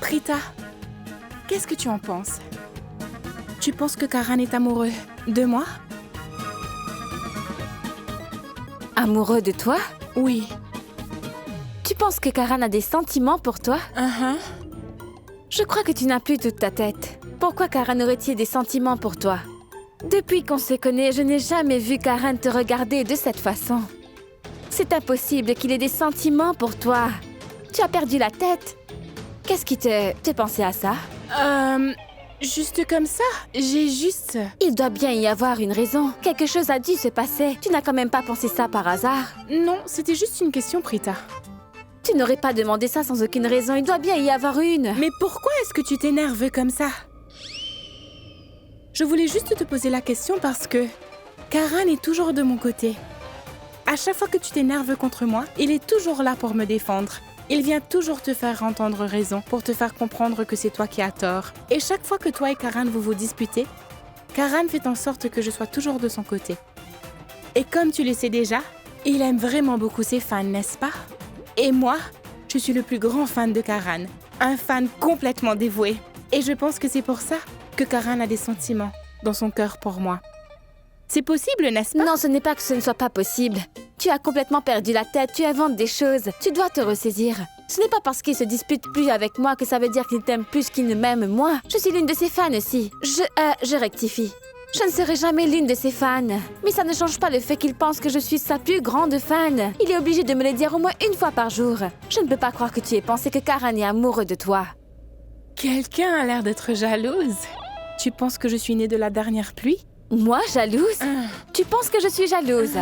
Prita, qu'est-ce que tu en penses? Tu penses que Karan est amoureux de moi? Amoureux de toi? Oui. Tu penses que Karan a des sentiments pour toi? Je crois que tu n'as plus toute ta tête. Pourquoi Karan aurait-il des sentiments pour toi? Depuis qu'on se connaît, je n'ai jamais vu Karan te regarder de cette façon. C'est impossible qu'il ait des sentiments pour toi. Tu as perdu la tête. Qu'est-ce qui te pensé à ça? Juste comme ça, j'ai juste... Il doit bien y avoir une raison. Quelque chose a dû se passer. Tu n'as quand même pas pensé ça par hasard. Non, c'était juste une question, Prita. Tu n'aurais pas demandé ça sans aucune raison. Il doit bien y avoir une. Mais pourquoi est-ce que tu t'énerves comme ça? Je voulais juste te poser la question parce que Karan est toujours de mon côté. À chaque fois que tu t'énerves contre moi, il est toujours là pour me défendre. Il vient toujours te faire entendre raison, pour te faire comprendre que c'est toi qui as tort. Et chaque fois que toi et Karan vous disputez, Karan fait en sorte que je sois toujours de son côté. Et comme tu le sais déjà, il aime vraiment beaucoup ses fans, n'est-ce pas? Et moi, je suis le plus grand fan de Karan. Un fan complètement dévoué. Et je pense que c'est pour ça que Karan a des sentiments dans son cœur pour moi. C'est possible, n'est-ce pas? Non, ce n'est pas que ce ne soit pas possible. Tu as complètement perdu la tête, tu inventes des choses. Tu dois te ressaisir. Ce n'est pas parce qu'il se dispute plus avec moi que ça veut dire qu'il t'aime plus qu'il ne m'aime moi. Je suis l'une de ses fans aussi. Je rectifie. Je ne serai jamais l'une de ses fans. Mais ça ne change pas le fait qu'il pense que je suis sa plus grande fan. Il est obligé de me le dire au moins une fois par jour. Je ne peux pas croire que tu aies pensé que Karan est amoureux de toi. Quelqu'un a l'air d'être jalouse. Tu penses que je suis née de la dernière pluie? Moi, jalouse? Tu penses que je suis jalouse?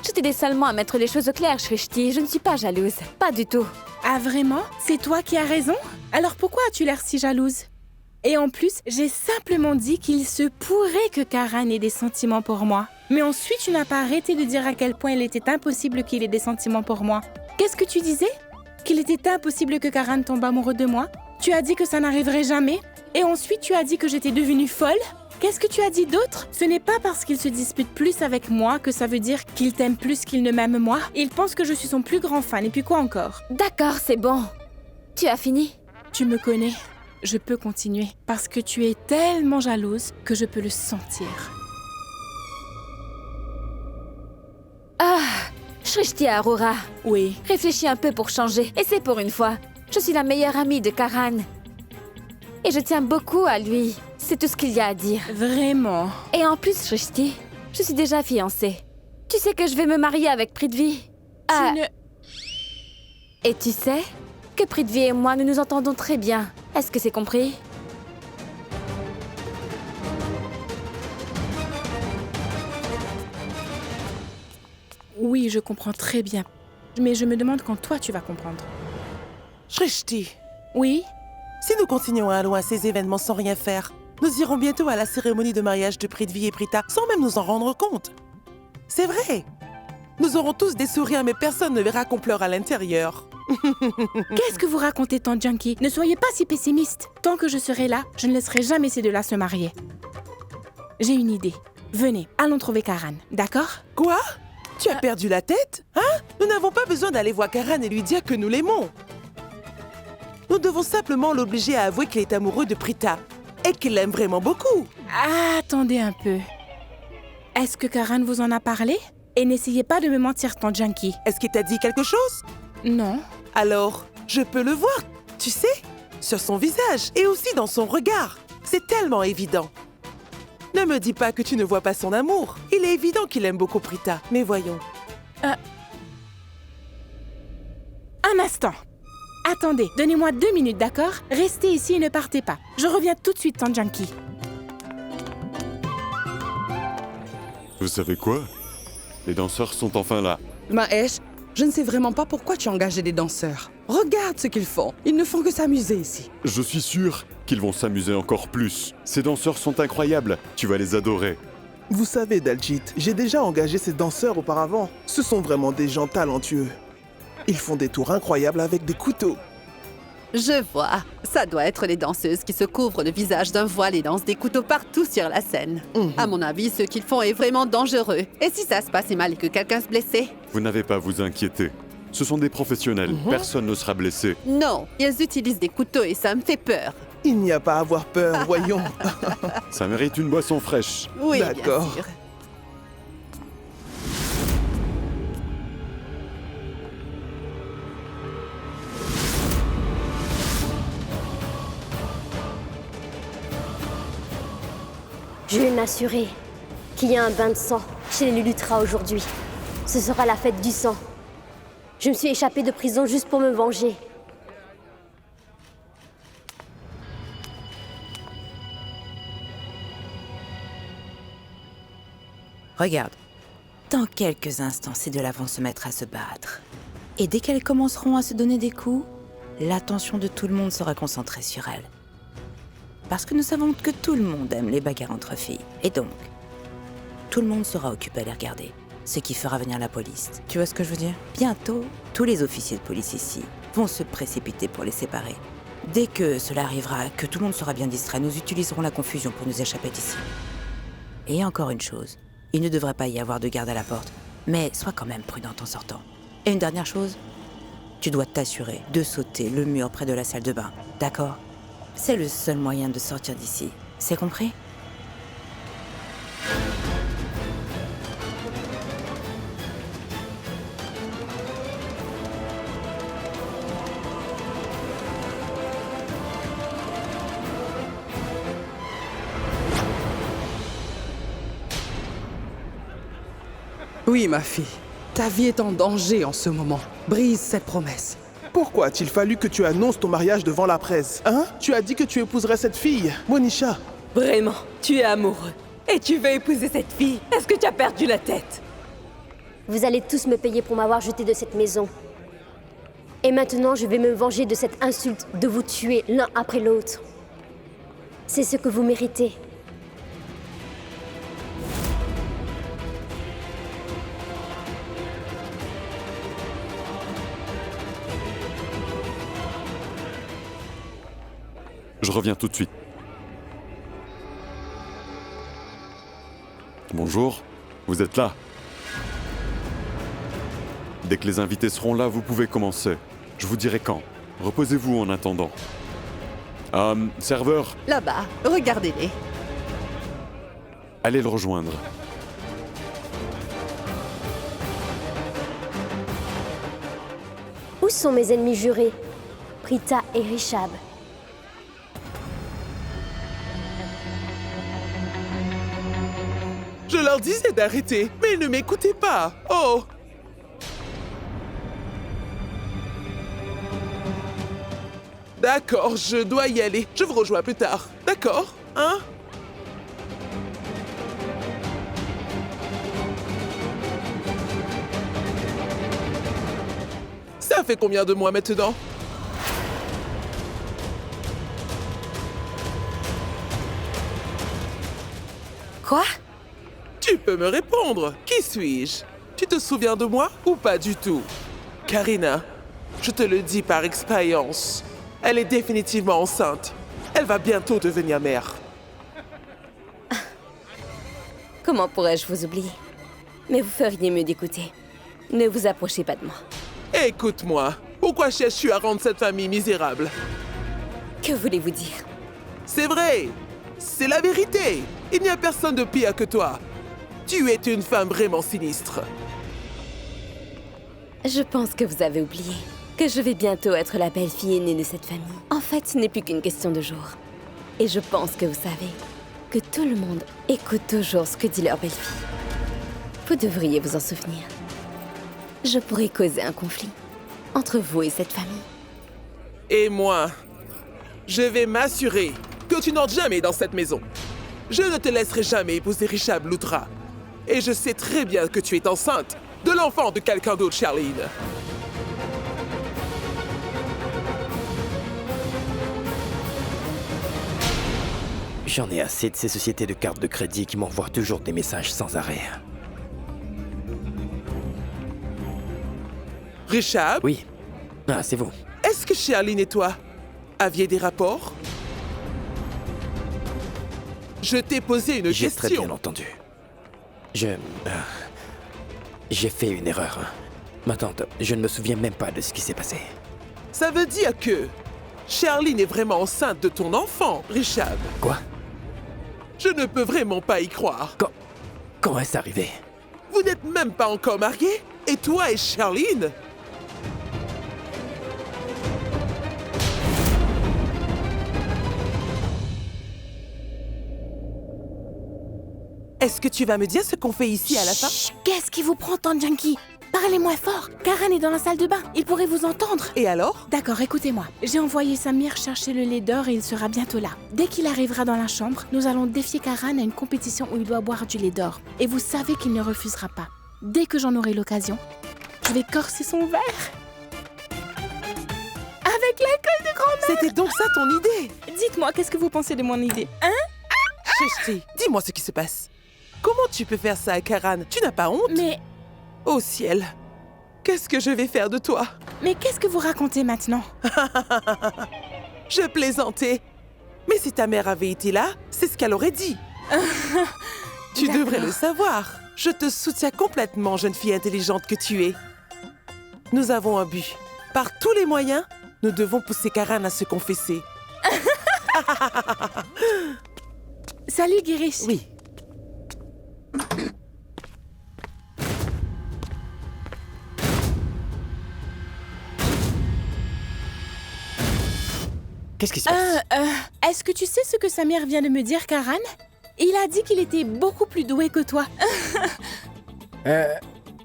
Je t'aidais seulement à mettre les choses au clair, Shrishti. Je ne suis pas jalouse. Pas du tout. Ah vraiment? C'est toi qui as raison? Alors pourquoi as-tu l'air si jalouse? Et en plus, j'ai simplement dit qu'il se pourrait que Karan ait des sentiments pour moi. Mais ensuite, tu n'as pas arrêté de dire à quel point il était impossible qu'il ait des sentiments pour moi. Qu'est-ce que tu disais? Qu'il était impossible que Karan tombe amoureux de moi? Tu as dit que ça n'arriverait jamais? Et ensuite, tu as dit que j'étais devenue folle? Qu'est-ce que tu as dit d'autre? Ce n'est pas parce qu'il se dispute plus avec moi que ça veut dire qu'il t'aime plus qu'il ne m'aime moi. Il pense que je suis son plus grand fan. Et puis quoi encore? D'accord, c'est bon. Tu as fini? Tu me connais. Je peux continuer. Parce que tu es tellement jalouse que je peux le sentir. Ah, Shrishti Arora. Oui. Réfléchis un peu pour changer. Et c'est pour une fois. Je suis la meilleure amie de Karan. Et je tiens beaucoup à lui. C'est tout ce qu'il y a à dire. Vraiment? Et en plus, Shrishti, je suis déjà fiancée. Tu sais que je vais me marier avec Prithvi. Et tu sais que Prithvi et moi, nous nous entendons très bien. Est-ce que c'est compris? Oui, je comprends très bien. Mais je me demande quand toi, tu vas comprendre. Shrishti, Oui? si nous continuons à aller à ces événements sans rien faire, nous irons bientôt à la cérémonie de mariage de Prithvi et Prita sans même nous en rendre compte. C'est vrai. Nous aurons tous des sourires, mais personne ne verra qu'on pleure à l'intérieur. Qu'est-ce que vous racontez, tant Junkie? Ne soyez pas si pessimiste. Tant que je serai là, je ne laisserai jamais ces deux-là se marier. J'ai une idée. Venez, allons trouver Karan, d'accord? Quoi? Tu as perdu la tête? Hein? Nous n'avons pas besoin d'aller voir Karan et lui dire que nous l'aimons. Nous devons simplement l'obliger à avouer qu'il est amoureux de Prita et qu'il l'aime vraiment beaucoup. Attendez un peu. Est-ce que Karan vous en a parlé? Et n'essayez pas de me mentir, tant Junkie. Est-ce qu'il t'a dit quelque chose? Non. Alors, je peux le voir, tu sais, sur son visage et aussi dans son regard. C'est tellement évident. Ne me dis pas que tu ne vois pas son amour. Il est évident qu'il aime beaucoup Prita, mais voyons. Un instant. Attendez, donnez-moi 2 minutes, d'accord? Restez ici et ne partez pas. Je reviens tout de suite, tant Junkie. Vous savez quoi? Les danseurs sont enfin là. Mahesh, je ne sais vraiment pas pourquoi tu as engagé des danseurs. Regarde ce qu'ils font. Ils ne font que s'amuser ici. Je suis sûr qu'ils vont s'amuser encore plus. Ces danseurs sont incroyables. Tu vas les adorer. Vous savez, Daljit, j'ai déjà engagé ces danseurs auparavant. Ce sont vraiment des gens talentueux. Ils font des tours incroyables avec des couteaux. Je vois. Ça doit être les danseuses qui se couvrent le visage d'un voile et lancent des couteaux partout sur la scène. À mon avis, ce qu'ils font est vraiment dangereux. Et si ça se passait mal et que quelqu'un se blessait? Vous n'avez pas à vous inquiéter. Ce sont des professionnels, personne ne sera blessé. Non, ils utilisent des couteaux et ça me fait peur. Il n'y a pas à avoir peur, voyons. Ça mérite une boisson fraîche. Oui, D'accord. bien sûr. Je vais m'assurer qu'il y a un bain de sang chez les Lulutra aujourd'hui. Ce sera la fête du sang. Je me suis échappée de prison juste pour me venger. Regarde, dans quelques instants, ces deux-là vont se mettre à se battre. Et dès qu'elles commenceront à se donner des coups, l'attention de tout le monde sera concentrée sur elles. Parce que nous savons que tout le monde aime les bagarres entre filles. Et donc, tout le monde sera occupé à les regarder. Ce qui fera venir la police. Tu vois ce que je veux dire? Bientôt, tous les officiers de police ici vont se précipiter pour les séparer. Dès que cela arrivera, que tout le monde sera bien distrait, nous utiliserons la confusion pour nous échapper d'ici. Et encore une chose, il ne devrait pas y avoir de garde à la porte, mais sois quand même prudente en sortant. Et une dernière chose, tu dois t'assurer de sauter le mur près de la salle de bain, d'accord? C'est le seul moyen de sortir d'ici, c'est compris? Oui, ma fille. Ta vie est en danger en ce moment. Brise cette promesse. Pourquoi a-t-il fallu que tu annonces ton mariage devant la presse? Hein? Tu as dit que tu épouserais cette fille, Monisha. Vraiment, tu es amoureux. Et tu veux épouser cette fille? Est-ce que tu as perdu la tête? Vous allez tous me payer pour m'avoir jeté de cette maison. Et maintenant, je vais me venger de cette insulte de vous tuer l'un après l'autre. C'est ce que vous méritez. Je reviens tout de suite. Bonjour, vous êtes là? Dès que les invités seront là, vous pouvez commencer. Je vous dirai quand. Reposez-vous en attendant. Serveur, Là-bas, regardez-les. allez le rejoindre. Où sont mes ennemis jurés? Prita et Rishab. Je leur disais d'arrêter, mais ils ne m'écoutaient pas. Oh! D'accord, je dois y aller. Je vous rejoins plus tard. D'accord? Hein? Ça fait combien de mois maintenant? Quoi? Tu peux me répondre. Qui suis-je? Tu te souviens de moi ou pas du tout? Karina, je te le dis par expérience. Elle est définitivement enceinte. Elle va bientôt devenir mère. Comment pourrais-je vous oublier? Mais vous feriez mieux d'écouter. Ne vous approchez pas de moi. Écoute-moi. Pourquoi cherches-tu à rendre cette famille misérable? Que voulez-vous dire? C'est vrai. C'est la vérité. Il n'y a personne de pire que toi. Tu es une femme vraiment sinistre. Je pense que vous avez oublié que je vais bientôt être la belle-fille aînée de cette famille. En fait, ce n'est plus qu'une question de jours. Et je pense que vous savez que tout le monde écoute toujours ce que dit leur belle-fille. Vous devriez vous en souvenir. Je pourrais causer un conflit entre vous et cette famille. Et moi, je vais m'assurer que tu n'entres jamais dans cette maison. Je ne te laisserai jamais épouser Rishab Lutra. Et je sais très bien que tu es enceinte de l'enfant de quelqu'un d'autre, Charline. J'en ai assez de ces sociétés de cartes de crédit qui m'envoient toujours des messages sans arrêt. Rishab? Oui. Ah, c'est vous. Est-ce que Charline et toi aviez des rapports? Je t'ai posé une J'ai question. très bien entendu. J'ai fait une erreur. Ma tante, je ne me souviens même pas de ce qui s'est passé. Ça veut dire que Charline est vraiment enceinte de ton enfant, Richard. Quoi? Je ne peux vraiment pas y croire. Comment est-ce arrivé? Vous n'êtes même pas encore mariés? Et toi et Charline? Est-ce que tu vas me dire ce qu'on fait ici à la fin? Chut, qu'est-ce qui vous prend, Tante Junkie? Parlez moins fort. Karan est dans la salle de bain. Il pourrait vous entendre. Et alors? D'accord, écoutez-moi. J'ai envoyé Samir chercher le lait d'or et il sera bientôt là. Dès qu'il arrivera dans la chambre, nous allons défier Karan à une compétition où il doit boire du lait d'or. Et vous savez qu'il ne refusera pas. Dès que j'en aurai l'occasion, je vais corser son verre. Avec l'alcool de grand-mère. C'était donc ça ton idée? Dites-moi, qu'est-ce que vous pensez de mon idée? Hein? Cheshti, dis-moi ce qui se passe. Comment tu peux faire ça à Karan? Tu n'as pas honte? Mais... Oh ciel, qu'est-ce que je vais faire de toi? Mais qu'est-ce que vous racontez maintenant? Je plaisantais. Mais si ta mère avait été là, c'est ce qu'elle aurait dit. Tu devrais le savoir. Je te soutiens complètement, jeune fille intelligente que tu es. Nous avons un but. Par tous les moyens, nous devons pousser Karan à se confesser. Salut, Girish. Oui. Qu'est-ce qui se passe? Est-ce que tu sais ce que Samir vient de me dire, Karan? Il a dit qu'il était beaucoup plus doué que toi.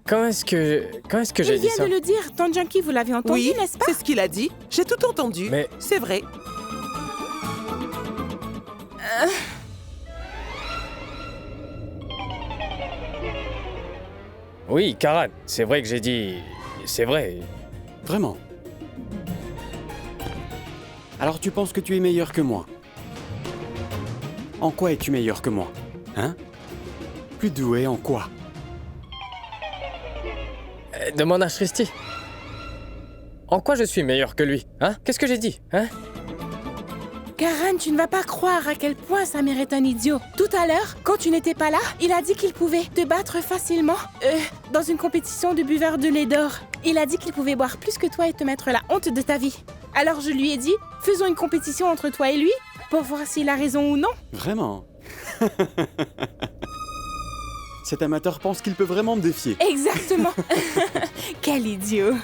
Quand est-ce que j'ai Il dit vient ça? de le dire. Tante Junkie, vous l'avez entendu, Oui, n'est-ce pas? c'est ce qu'il a dit. J'ai tout entendu. Mais... C'est vrai. Oui, Karan, c'est vrai que j'ai dit... C'est vrai. Vraiment? Alors tu penses que tu es meilleur que moi? En quoi es-tu meilleur que moi? Hein? Plus doué en quoi? Demande à Shristi. En quoi je suis meilleur que lui? Hein? Qu'est-ce que j'ai dit? Hein? Karan, tu ne vas pas croire à quel point Samir est un idiot. Tout à l'heure, quand tu n'étais pas là, il a dit qu'il pouvait te battre facilement dans une compétition de buveurs de lait d'or. Il a dit qu'il pouvait boire plus que toi et te mettre la honte de ta vie. Alors je lui ai dit, faisons une compétition entre toi et lui pour voir s'il a raison ou non. Vraiment? Cet amateur pense qu'il peut vraiment me défier. Exactement. Quel idiot.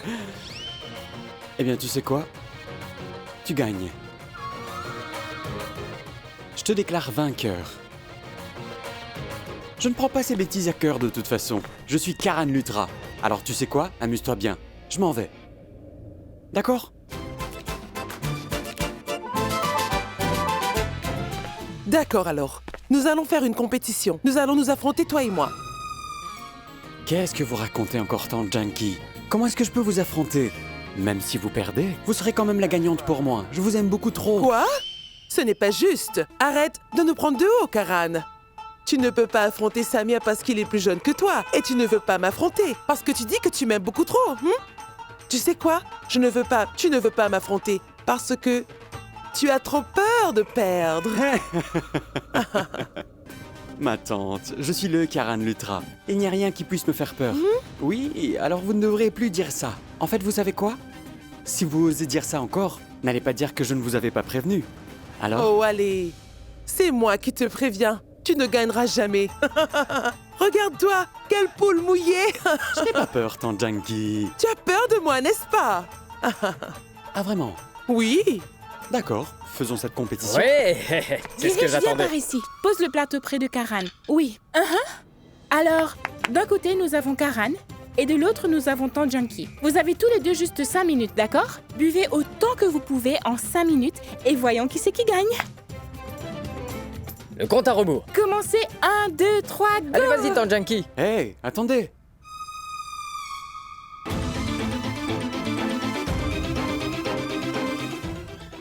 Eh bien, tu sais quoi? Tu gagnes. Je te déclare vainqueur. Je ne prends pas ces bêtises à cœur de toute façon. Je suis Karan Lutra. Alors tu sais quoi? Amuse-toi bien. Je m'en vais. D'accord? D'accord alors. Nous allons faire une compétition. Nous allons nous affronter, toi et moi. Qu'est-ce que vous racontez encore, Tante Junkie? Comment est-ce que je peux vous affronter? Même si vous perdez, vous serez quand même la gagnante pour moi. Je vous aime beaucoup trop. Quoi? Ce n'est pas juste. Arrête de nous prendre de haut, Karan. Tu ne peux pas affronter Samir parce qu'il est plus jeune que toi. Et tu ne veux pas m'affronter parce que tu dis que tu m'aimes beaucoup trop. Tu sais quoi? Tu ne veux pas m'affronter parce que tu as trop peur de perdre. Ma tante, je suis le Karan Lutra. Il n'y a rien qui puisse me faire peur. Oui, alors vous ne devrez plus dire ça. En fait, vous savez quoi? Si vous osez dire ça encore, n'allez pas dire que je ne vous avais pas prévenu. Alors? Oh, allez. C'est moi qui te préviens. Tu ne gagneras jamais. Regarde-toi, quelle poule mouillée. Je n'ai pas peur, Tante Junkie. Tu as peur de moi, n'est-ce pas? Ah, vraiment? Oui. D'accord, faisons cette compétition. Ouais, c'est ce que Girish, viens j'attendais. par ici. Pose le plateau près de Karan. Oui. Alors, d'un côté, nous avons Karan et de l'autre, nous avons Tante Junkie. Vous avez tous les deux juste 5 minutes, d'accord? Buvez autant que vous pouvez en 5 minutes et voyons qui c'est qui gagne. Le compte à rebours. Commencez, 1, 2, 3, go! Allez, vas-y, Tante Junkie. Hey, attendez.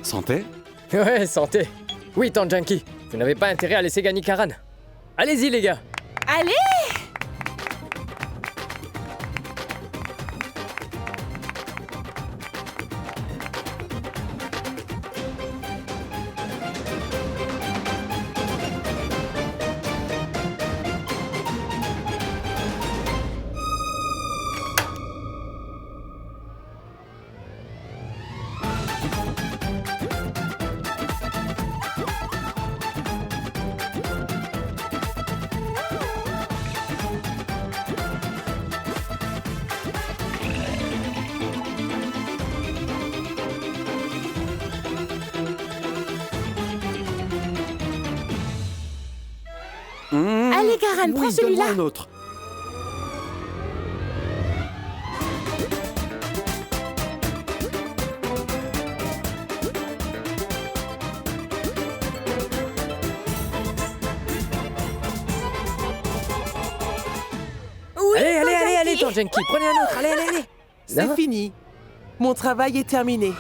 Santé? Ouais, santé. Oui, Tante Junkie. Vous n'avez pas intérêt à laisser gagner Karan. Allez-y, les gars. Allez! Allez, Karan, prends Oui, celui-là. donne-moi un autre. Oui, Allez, Tangenki, prenez un autre, allez. C'est Non. fini. Mon travail est terminé.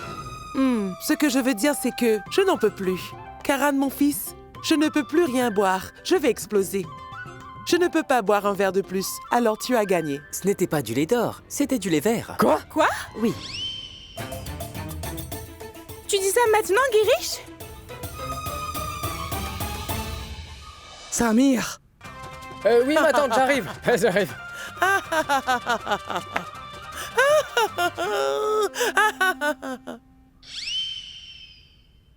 Ce que je veux dire, c'est que je n'en peux plus. Karan, mon fils, je ne peux plus rien boire. Je vais exploser. Je ne peux pas boire un verre de plus. Alors tu as gagné. Ce n'était pas du lait d'or, c'était du lait vert. Quoi? Oui. Tu dis ça maintenant, Girish? Samir! Oui, ma tante, j'arrive. J'arrive.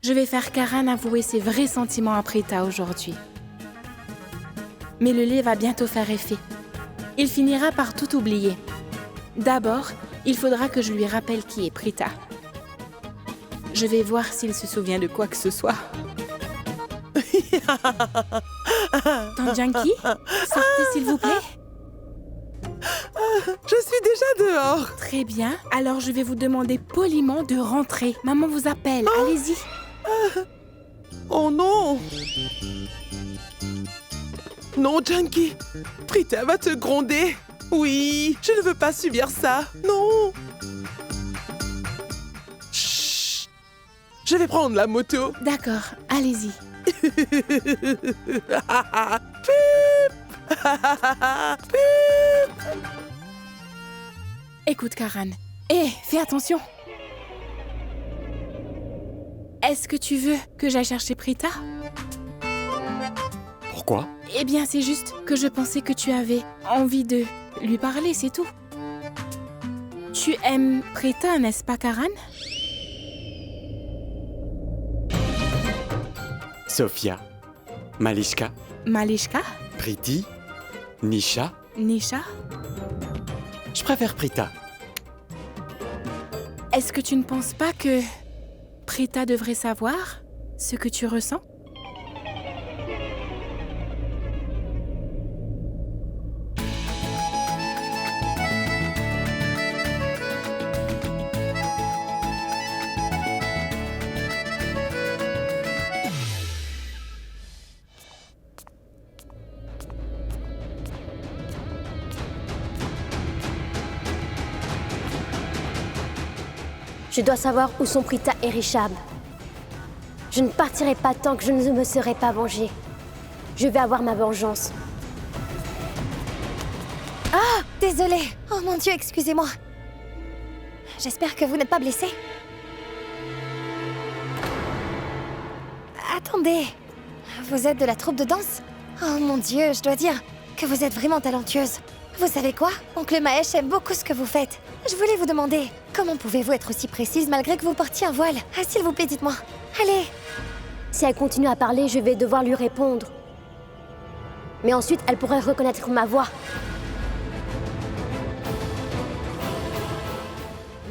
Je vais faire Karan avouer ses vrais sentiments à Prita aujourd'hui. Mais le lait va bientôt faire effet. Il finira par tout oublier. D'abord, il faudra que je lui rappelle qui est Prita. Je vais voir s'il se souvient de quoi que ce soit. Tangenki, sortez s'il vous plaît. Je suis déjà dehors. Très bien, alors je vais vous demander poliment de rentrer. Maman vous appelle, allez-y. Oh non! Non, Junkie! Prita va te gronder! Oui, je ne veux pas subir ça! Non! Chut! Je vais prendre la moto! D'accord, allez-y. Pip! Pip! Écoute, Karan. Fais attention. Est-ce que tu veux que j'aille chercher Prita? Pourquoi? Eh bien, c'est juste que je pensais que tu avais envie de lui parler, c'est tout. Tu aimes Prita, n'est-ce pas, Karan? Sophia, Malishka, Malishka? Priti, Nisha. Nisha? Je préfère Prita. Est-ce que tu ne penses pas que Prita devrait savoir ce que tu ressens? Je dois savoir où sont Prita et Rishab. Je ne partirai pas tant que je ne me serai pas vengée. Je vais avoir ma vengeance. Ah, désolée. Oh mon Dieu, excusez-moi. J'espère que vous n'êtes pas blessée. Attendez. Vous êtes de la troupe de danse? Oh mon Dieu, je dois dire que vous êtes vraiment talentueuse. Vous savez quoi? Oncle Mahesh aime beaucoup ce que vous faites. Je voulais vous demander, comment pouvez-vous être aussi précise malgré que vous portiez un voile? Ah, s'il vous plaît, dites-moi. Allez! Si elle continue à parler, je vais devoir lui répondre. Mais ensuite, elle pourrait reconnaître ma voix.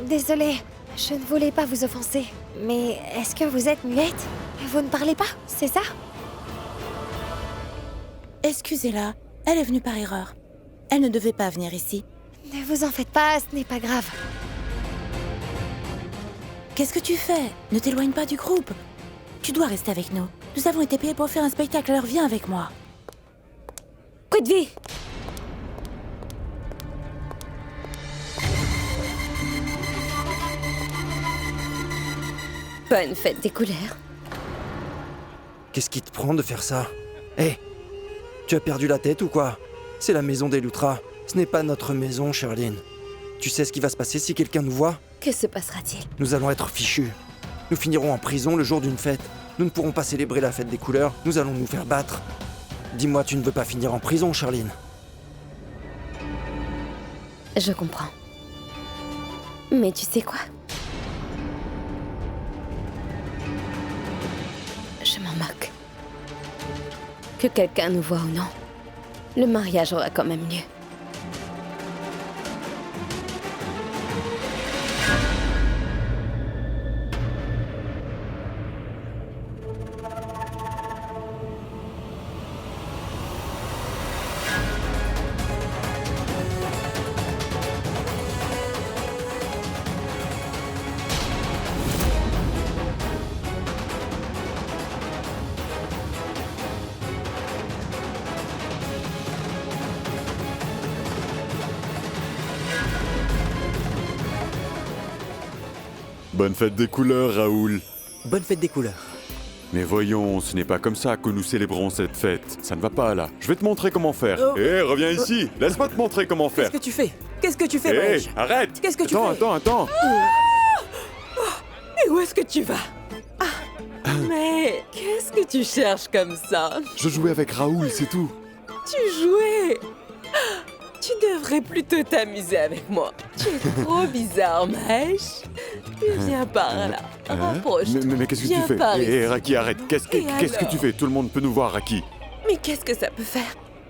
Désolée, je ne voulais pas vous offenser. Mais est-ce que vous êtes muette? Vous ne parlez pas, c'est ça? Excusez-la, elle est venue par erreur. Elle ne devait pas venir ici. Ne vous en faites pas, ce n'est pas grave. Qu'est-ce que tu fais? Ne t'éloigne pas du groupe. Tu dois rester avec nous. Nous avons été payés pour faire un spectacle, alors viens avec moi. Prithvi! Bonne fête des couleurs. Qu'est-ce qui te prend de faire ça? Hé! Tu as perdu la tête ou quoi? C'est la maison des Lutra. Ce n'est pas notre maison, Sherlyn. Tu sais ce qui va se passer si quelqu'un nous voit? Que se passera-t-il? Nous allons être fichus. Nous finirons en prison le jour d'une fête. Nous ne pourrons pas célébrer la fête des couleurs. Nous allons nous faire battre. Dis-moi, tu ne veux pas finir en prison, Sherlyn? Je comprends. Mais tu sais quoi? Je m'en moque. Que quelqu'un nous voit ou non, le mariage aura quand même lieu. Bonne fête des couleurs, Raoul. Bonne fête des couleurs. Mais voyons, ce n'est pas comme ça que nous célébrons cette fête. Ça ne va pas là. Je vais te montrer comment faire. Oh. Hé, reviens ici. Laisse-moi te montrer comment faire. Qu'est-ce que tu fais? Qu'est-ce que tu fais, Hé, Maëch? arrête. Qu'est-ce que tu Attends, fais? attends. Et où est-ce que tu vas? Mais qu'est-ce que tu cherches comme ça? Je jouais avec Raoul, c'est tout. Tu jouais? Tu devrais plutôt t'amuser avec moi. Tu es trop bizarre, Maëch. Viens par là. Rapproche-toi. Mais qu'est-ce que tu Viens fais? par ici. Hé, Raki, arrête. Qu'est-ce que alors tu fais? Tout le monde peut nous voir, Raki. Mais qu'est-ce que ça peut faire?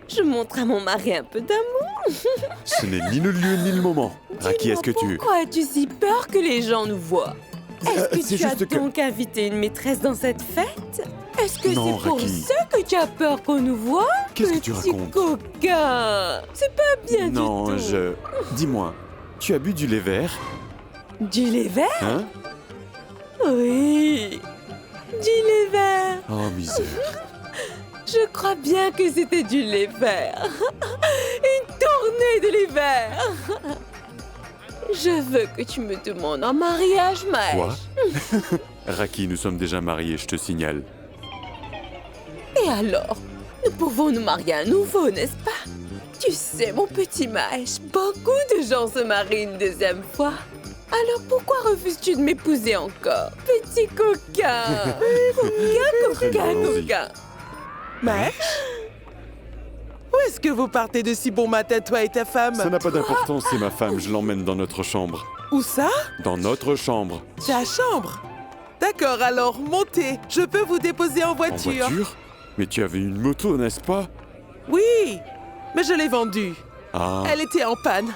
Je montre à mon mari un peu d'amour. Ce n'est ni le lieu ni le moment. Raki, est-ce que tu... Pourquoi as-tu si peur que les gens nous voient? Est-ce que c'est tu as juste que- donc invité une maîtresse dans cette fête? Est-ce que Non, c'est pour Raki. ça que tu as peur qu'on nous voie? Qu'est-ce que tu Petit racontes? coquin! C'est pas bien Non, du tout. Dis-moi, tu as bu du lait vert? Du lait vert? Hein? Oui! Du lait vert! Oh, misère. Je crois bien que c'était du lait vert. Une tournée de lait vert. Je veux que tu me demandes en mariage, Maëch. Quoi? Raki, nous sommes déjà mariés, je te signale. Et alors? Nous pouvons nous marier à nouveau, n'est-ce pas? Tu sais, mon petit Maëch, beaucoup de gens se marient une deuxième fois. Alors pourquoi refuses-tu de m'épouser encore? Petit coquin! Très bien, allons-y. coquin! Maëch? Où est-ce que vous partez de si bon matin, toi et ta femme? Ça n'a pas d'importance, c'est ma femme, je l'emmène dans notre chambre. Où ça? Dans notre chambre. Ta chambre? D'accord, alors montez. Je peux vous déposer en En voiture. voiture? Mais tu avais une moto, n'est-ce pas? Oui, mais je l'ai vendue. Ah. Elle était en panne.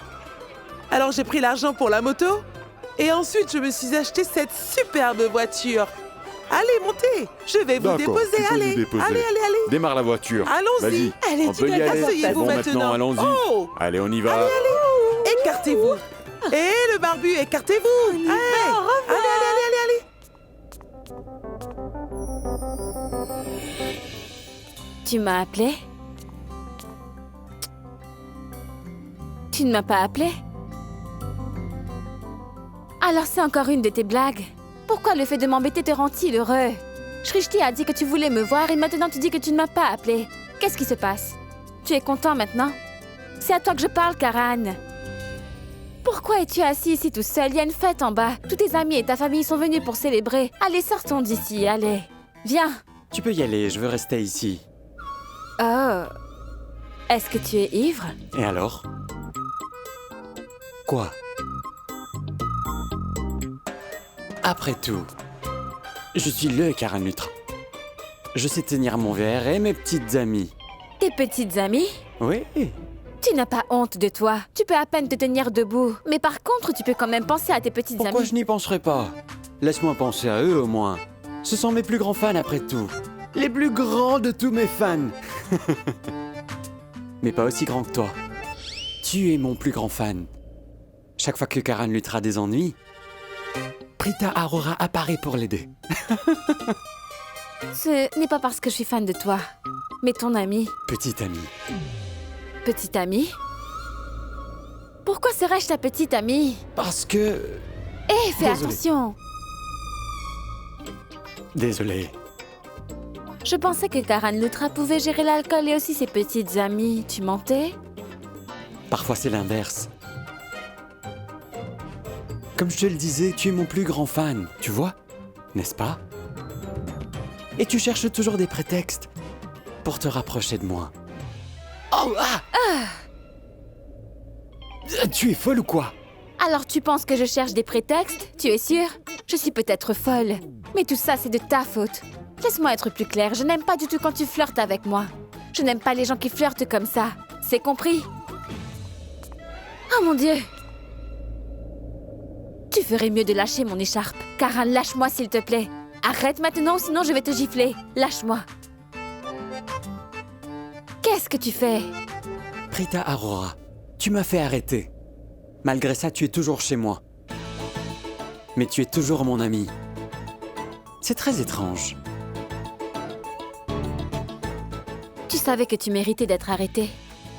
Alors j'ai pris l'argent pour la moto et ensuite je me suis acheté cette superbe voiture. Allez, montez. Je vais vous D'accord, déposer. tu peux nous Allez, déposer. allez. Démarre la voiture. Allons-y. Vas-y, Allez, on peut y aller. asseyez-vous Bon, maintenant. allons-y. Oh. Allez, on y va. Allez. Écartez-vous. Et le barbu, écartez-vous. Allez, allez. Tu m'as appelé? Tu ne m'as pas appelé? Alors c'est encore une de tes blagues. Pourquoi le fait de m'embêter te rend-il heureux? Shrishti a dit que tu voulais me voir et maintenant tu dis que tu ne m'as pas appelé. Qu'est-ce qui se passe? Tu es content maintenant? C'est à toi que je parle, Karan. Pourquoi es-tu assis ici tout seul? Il y a une fête en bas. Tous tes amis et ta famille sont venus pour célébrer. Allez, sortons d'ici, allez. Viens. Tu peux y aller, je veux rester ici. Oh. Est-ce que tu es ivre? Et alors? Quoi? Après tout, je suis le Karan Lutra. Je sais tenir mon verre et mes petites amies. Tes petites amies? Oui. Tu n'as pas honte de toi. Tu peux à peine te tenir debout. Mais par contre, tu peux quand même penser à tes petites Pourquoi amies. je n'y penserai pas? Laisse-moi penser à eux au moins. Ce sont mes plus grands fans après tout. Les plus grands de tous mes fans. Mais pas aussi grand que toi. Tu es mon plus grand fan. Chaque fois que Karan Lutra des ennuis, Prita Aurora apparaît pour l'aider. Ce n'est pas parce que je suis fan de toi, mais ton ami. Petite amie. Petite amie? Pourquoi serais-je ta petite amie? Parce que... Hé, fais Désolé. attention! Désolé. Je pensais que Karan Lutra pouvait gérer l'alcool et aussi ses petites amies. Tu mentais? Parfois c'est l'inverse. Comme je te le disais, tu es mon plus grand fan, tu vois? N'est-ce pas? Et tu cherches toujours des prétextes pour te rapprocher de moi. Oh ah! Tu es folle ou quoi? Alors tu penses que je cherche des prétextes? Tu es sûr? Je suis peut-être folle. Mais tout ça, c'est de ta faute. Laisse-moi être plus claire, je n'aime pas du tout quand tu flirtes avec moi. Je n'aime pas les gens qui flirtent comme ça. C'est compris? Oh mon Dieu! Tu ferais mieux de lâcher mon écharpe. Karan, lâche-moi s'il te plaît. Arrête maintenant, sinon je vais te gifler. Lâche-moi. Qu'est-ce que tu fais? Prita Aurora, tu m'as fait arrêter. Malgré ça, tu es toujours chez moi. Mais tu es toujours mon ami. C'est très étrange. Tu savais que tu méritais d'être arrêté.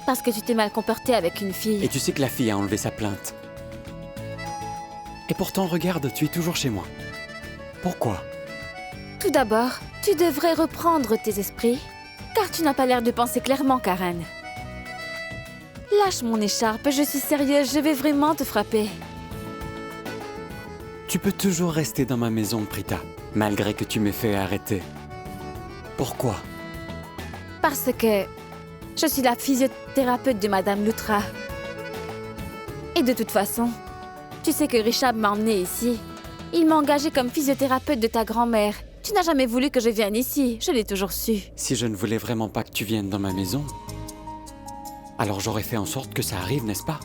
Parce que tu t'es mal comporté avec une fille. Et tu sais que la fille a enlevé sa plainte. Et pourtant, regarde, tu es toujours chez moi. Pourquoi? Tout d'abord, tu devrais reprendre tes esprits, car tu n'as pas l'air de penser clairement, Karan. Lâche mon écharpe, je suis sérieuse, je vais vraiment te frapper. Tu peux toujours rester dans ma maison, Prita, malgré que tu m'aies fait arrêter. Pourquoi? Parce que je suis la physiothérapeute de Madame Lutra. Et de toute façon, tu sais que Rishabh m'a emmenée ici. Il m'a engagée comme physiothérapeute de ta grand-mère. Tu n'as jamais voulu que je vienne ici, je l'ai toujours su. Si je ne voulais vraiment pas que tu viennes dans ma maison, alors j'aurais fait en sorte que ça arrive, n'est-ce pas?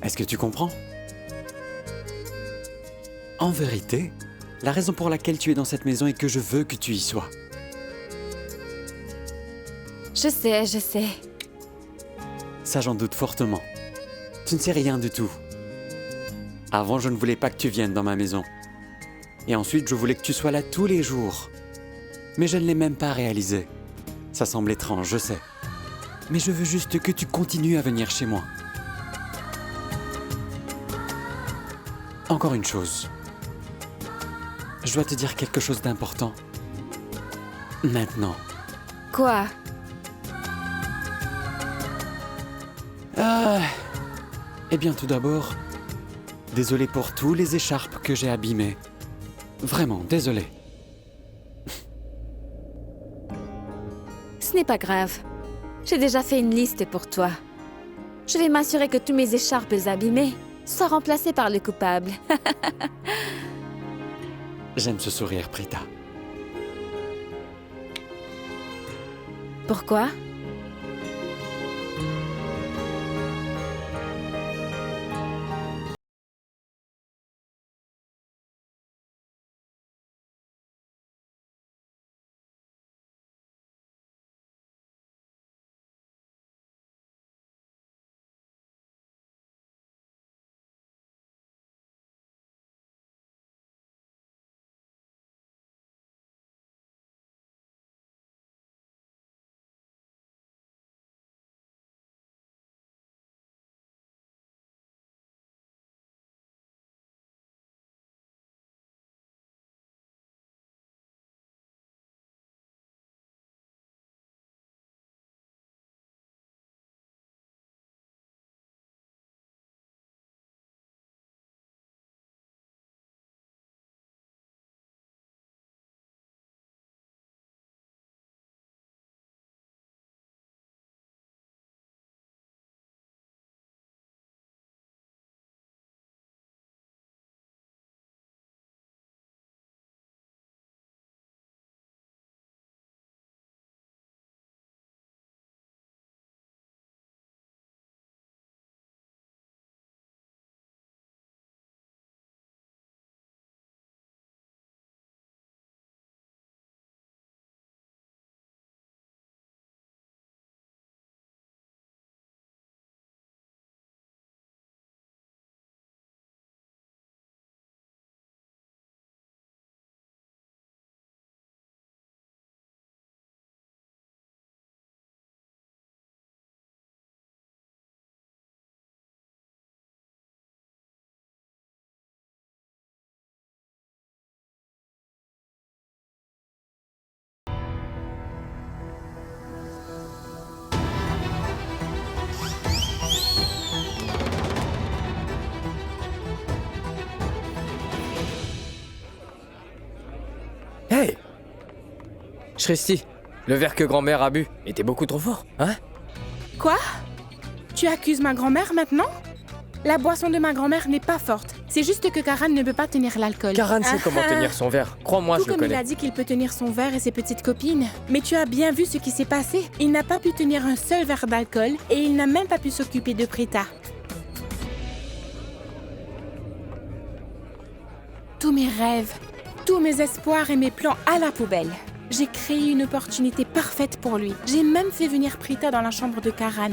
Est-ce que tu comprends? En vérité, la raison pour laquelle tu es dans cette maison est que je veux que tu y sois. Je sais. Ça, j'en doute fortement. Tu ne sais rien du tout. Avant, je ne voulais pas que tu viennes dans ma maison. Et ensuite, je voulais que tu sois là tous les jours. Mais je ne l'ai même pas réalisé. Ça semble étrange, je sais. Mais je veux juste que tu continues à venir chez moi. Encore une chose. Je dois te dire quelque chose d'important. Maintenant. Quoi? Eh bien, tout d'abord, désolé pour tous les écharpes que j'ai abîmées. Vraiment, désolé. Ce n'est pas grave. J'ai déjà fait une liste pour toi. Je vais m'assurer que tous mes écharpes abîmées soient remplacées par le coupable. J'aime ce sourire, Prita. Pourquoi? Hey! Shristi, le verre que grand-mère a bu était beaucoup trop fort, hein? Quoi? Tu accuses ma grand-mère maintenant? La boisson de ma grand-mère n'est pas forte. C'est juste que Karan ne peut pas tenir l'alcool. Karan sait comment tenir son verre. Crois-moi, je le Tout comme connais. il a dit qu'il peut tenir son verre et ses petites copines. Mais tu as bien vu ce qui s'est passé. Il n'a pas pu tenir un seul verre d'alcool et il n'a même pas pu s'occuper de Prita. Tous mes rêves, tous mes espoirs et mes plans à la poubelle. J'ai créé une opportunité parfaite pour lui. J'ai même fait venir Prita dans la chambre de Karan.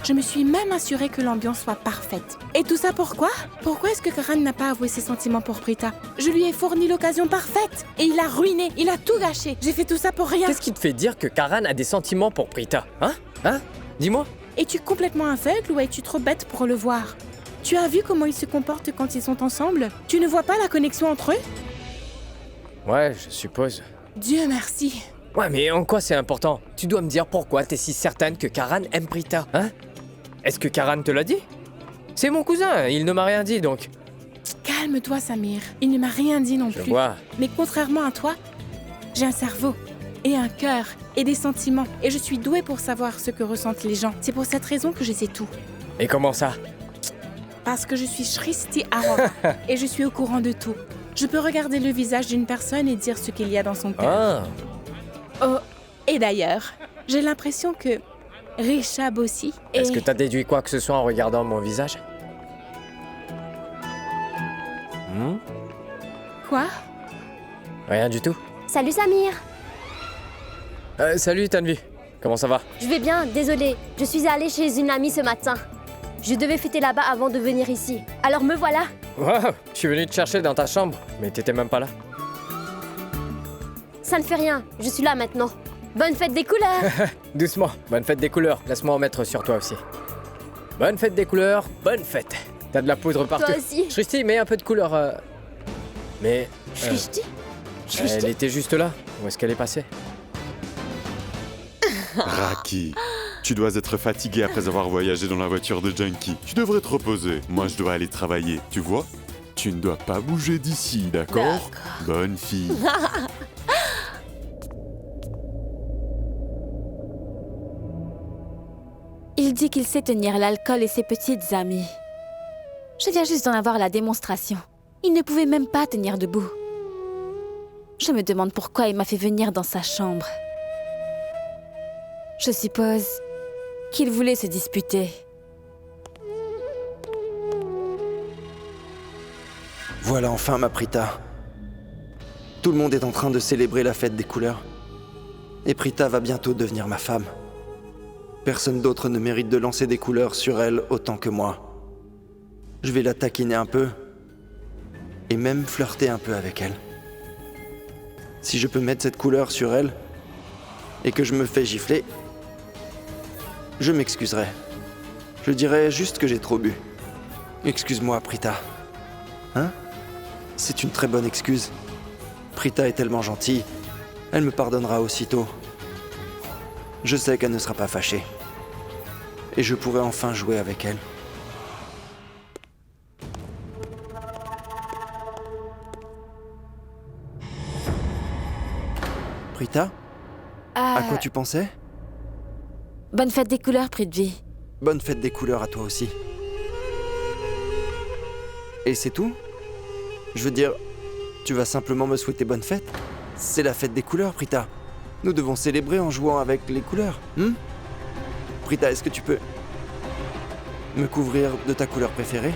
Je me suis même assurée que l'ambiance soit parfaite. Et tout ça pourquoi? Pourquoi est-ce que Karan n'a pas avoué ses sentiments pour Prita? Je lui ai fourni l'occasion parfaite. Et il a ruiné, il a tout gâché. J'ai fait tout ça pour rien. Qu'est-ce qui te fait dire que Karan a des sentiments pour Prita? Hein? Dis-moi. Es-tu complètement aveugle ou es-tu trop bête pour le voir? Tu as vu comment ils se comportent quand ils sont ensemble? Tu ne vois pas la connexion entre eux? Ouais, je suppose. Dieu merci. Ouais, mais en quoi c'est important? Tu dois me dire pourquoi t'es si certaine que Karan aime Prita, hein? Est-ce que Karan te l'a dit? C'est mon cousin, il ne m'a rien dit donc. Calme-toi, Samir. Il ne m'a rien dit non plus. Je vois. Mais contrairement à toi, j'ai un cerveau et un cœur et des sentiments. Et je suis douée pour savoir ce que ressentent les gens. C'est pour cette raison que je sais tout. Et comment ça? Parce que je suis Shristi Arora et je suis au courant de tout. Je peux regarder le visage d'une personne et dire ce qu'il y a dans son cœur. Oh, et d'ailleurs, j'ai l'impression que Rishab aussi est... Est-ce que t'as déduit quoi que ce soit en regardant mon visage? Quoi? Rien du tout. Salut Samir. Salut Tanvi. Comment ça va? Je vais bien, désolée. Je suis allée chez une amie ce matin. Je devais fêter là-bas avant de venir ici. Alors me voilà. Wow, je suis venu te chercher dans ta chambre, mais t'étais même pas là. Ça ne fait rien, je suis là maintenant. Bonne fête des couleurs. Doucement, bonne fête des couleurs. Laisse-moi en mettre sur toi aussi. Bonne fête des couleurs, bonne fête. T'as de la poudre partout. Toi aussi. Shristi, mets un peu de couleur. Mais... Shristi Elle était juste là. Où est-ce qu'elle est passée? Raki, tu dois être fatigué après avoir voyagé dans la voiture de Junkie. Tu devrais te reposer. Moi, je dois aller travailler. Tu vois? Tu ne dois pas bouger d'ici, d'accord? Bonne fille. Il dit qu'il sait tenir l'alcool et ses petites amies. Je viens juste d'en avoir la démonstration. Il ne pouvait même pas tenir debout. Je me demande pourquoi il m'a fait venir dans sa chambre. Je suppose qu'il voulait se disputer. Voilà enfin ma Prita. Tout le monde est en train de célébrer la fête des couleurs. Et Prita va bientôt devenir ma femme. Personne d'autre ne mérite de lancer des couleurs sur elle autant que moi. Je vais la taquiner un peu. Et même flirter un peu avec elle. Si je peux mettre cette couleur sur elle, et que je me fais gifler, je m'excuserai. Je dirai juste que j'ai trop bu. Excuse-moi, Prita. Hein? C'est une très bonne excuse. Prita est tellement gentille, elle me pardonnera aussitôt. Je sais qu'elle ne sera pas fâchée. Et je pourrai enfin jouer avec elle. Prita? À quoi tu pensais? Bonne fête des couleurs, Prithvi. Bonne fête des couleurs à toi aussi. Et c'est tout? Je veux dire, tu vas simplement me souhaiter bonne fête? C'est la fête des couleurs, Prita. Nous devons célébrer en jouant avec les couleurs, Prita, est-ce que tu peux me couvrir de ta couleur préférée?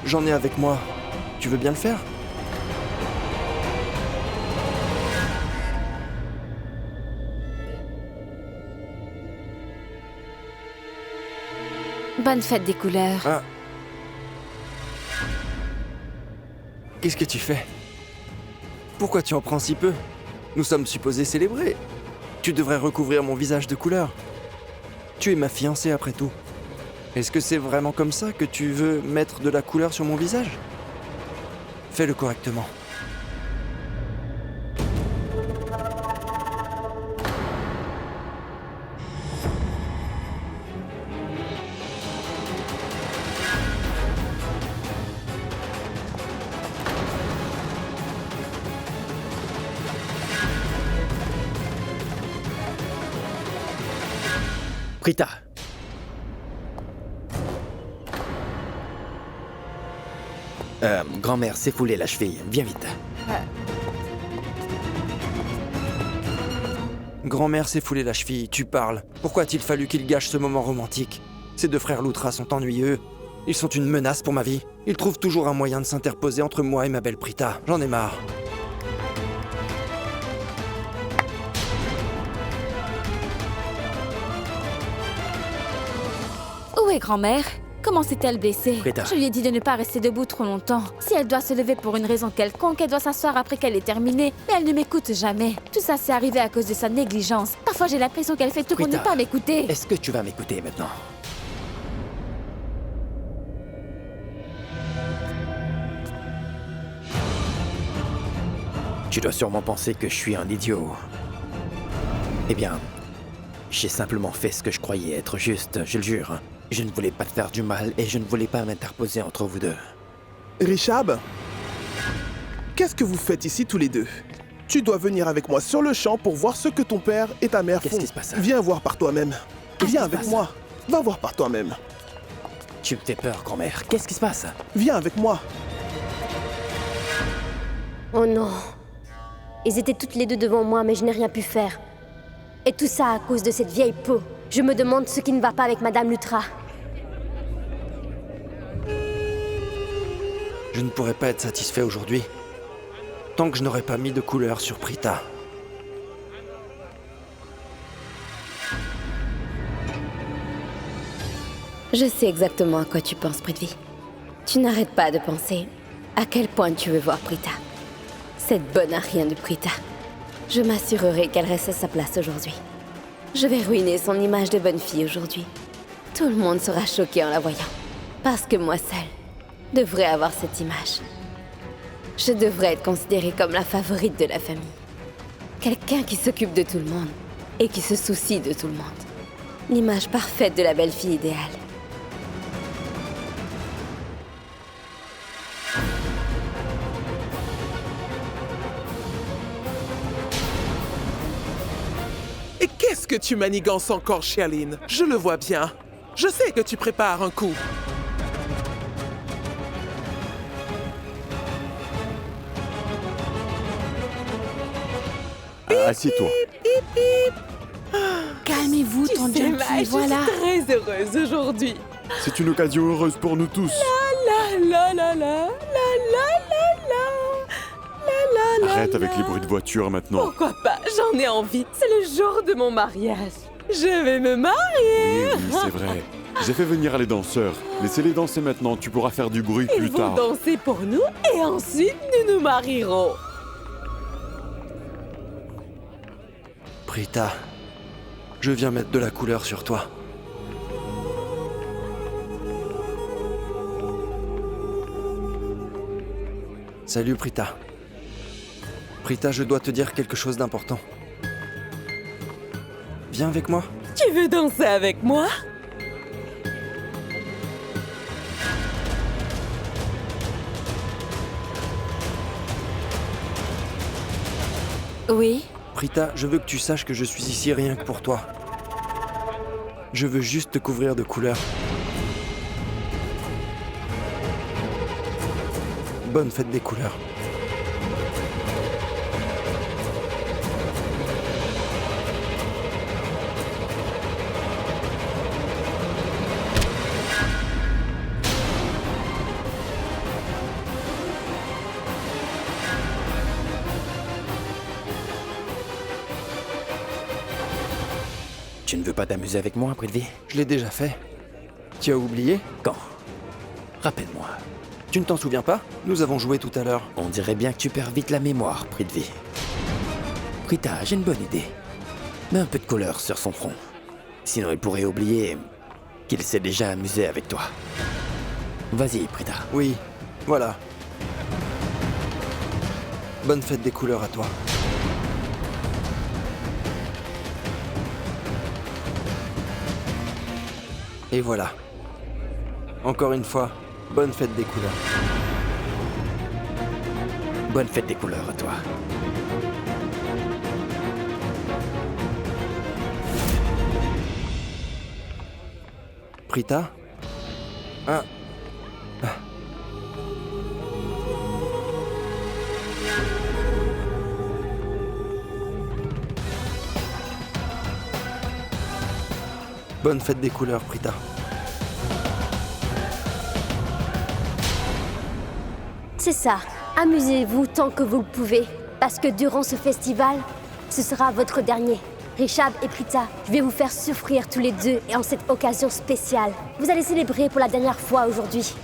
J'en ai avec moi. Tu veux bien le faire? Bonne fête des couleurs. Ah. Qu'est-ce que tu fais? Pourquoi tu en prends si peu? Nous sommes supposés célébrer. Tu devrais recouvrir mon visage de couleur. Tu es ma fiancée après tout. Est-ce que c'est vraiment comme ça que tu veux mettre de la couleur sur mon visage? Fais-le correctement. Prita. Grand-mère s'est foulée la cheville. Viens vite. Grand-mère s'est foulée la cheville, tu parles. Pourquoi a-t-il fallu qu'il gâche ce moment romantique? Ces deux frères Loutra sont ennuyeux. Ils sont une menace pour ma vie. Ils trouvent toujours un moyen de s'interposer entre moi et ma belle Prita. J'en ai marre. Où est grand-mère? Comment s'est-elle blessée? Prita. Je lui ai dit de ne pas rester debout trop longtemps. Si elle doit se lever pour une raison quelconque, elle doit s'asseoir après qu'elle ait terminé. Mais elle ne m'écoute jamais. Tout ça s'est arrivé à cause de sa négligence. Parfois j'ai l'impression qu'elle fait tout pour ne Prita. pas m'écouter. Est-ce que tu vas m'écouter maintenant? Tu dois sûrement penser que je suis un idiot. Eh bien, j'ai simplement fait ce que je croyais être juste, je le jure. Je ne voulais pas te faire du mal et je ne voulais pas m'interposer entre vous deux. Richab, qu'est-ce que vous faites ici tous les deux? Tu dois venir avec moi sur le champ pour voir ce que ton père et ta mère font. Qu'est-ce qui se passe? Viens voir par toi-même. Viens avec moi. Va voir par toi-même. Tu me fais peur, grand-mère. Qu'est-ce qui se passe? Viens avec moi. Oh non. Ils étaient toutes les deux devant moi, mais je n'ai rien pu faire. Et tout ça à cause de cette vieille peau. Je me demande ce qui ne va pas avec Madame Lutra. Je ne pourrais pas être satisfait aujourd'hui, tant que je n'aurais pas mis de couleur sur Prita. Je sais exactement à quoi tu penses, Prithvi. Tu n'arrêtes pas de penser à quel point tu veux voir Prita. Cette bonne à rien de Prita. Je m'assurerai qu'elle reste à sa place aujourd'hui. Je vais ruiner son image de bonne fille aujourd'hui. Tout le monde sera choqué en la voyant. Parce que moi seule devrais avoir cette image. Je devrais être considérée comme la favorite de la famille. Quelqu'un qui s'occupe de tout le monde et qui se soucie de tout le monde. L'image parfaite de la belle-fille idéale. Et qu'est-ce que tu manigances encore, Sherline? Je le vois bien. Je sais que tu prépares un coup. Assieds-toi. Calmez-vous, Tu ton sais, junkie, Maï, voilà. Je suis très heureuse aujourd'hui. C'est une occasion heureuse pour nous tous. Arrête avec les bruits de voiture maintenant. Pourquoi pas? J'en ai envie. C'est le jour de mon mariage. Je vais me marier. Oui, c'est vrai. J'ai fait venir les danseurs. Laissez-les danser maintenant, tu pourras faire du bruit Ils plus vont tard. danser pour nous et ensuite nous nous marierons. Prita, je viens mettre de la couleur sur toi. Salut Prita. Prita, je dois te dire quelque chose d'important. Viens avec moi. Tu veux danser avec moi? Oui? Prita, je veux que tu saches que je suis ici rien que pour toi. Je veux juste te couvrir de couleurs. Bonne fête des couleurs. Tu ne veux pas t'amuser avec moi, Prithvi? Je l'ai déjà fait. Tu as oublié? Quand? Rappelle-moi. Tu ne t'en souviens pas? Nous avons joué tout à l'heure. On dirait bien que tu perds vite la mémoire, Prithvi. Prita, j'ai une bonne idée. Mets un peu de couleur sur son front. Sinon il pourrait oublier qu'il s'est déjà amusé avec toi. Vas-y, Prita. Oui, voilà. Bonne fête des couleurs à toi. Et voilà. Encore une fois, bonne fête des couleurs. Bonne fête des couleurs à toi. Prita? Ah. Bonne fête des couleurs, Prita. C'est ça. Amusez-vous tant que vous le pouvez. Parce que durant ce festival, ce sera votre dernier. Richab et Prita, je vais vous faire souffrir tous les deux et en cette occasion spéciale. Vous allez célébrer pour la dernière fois aujourd'hui.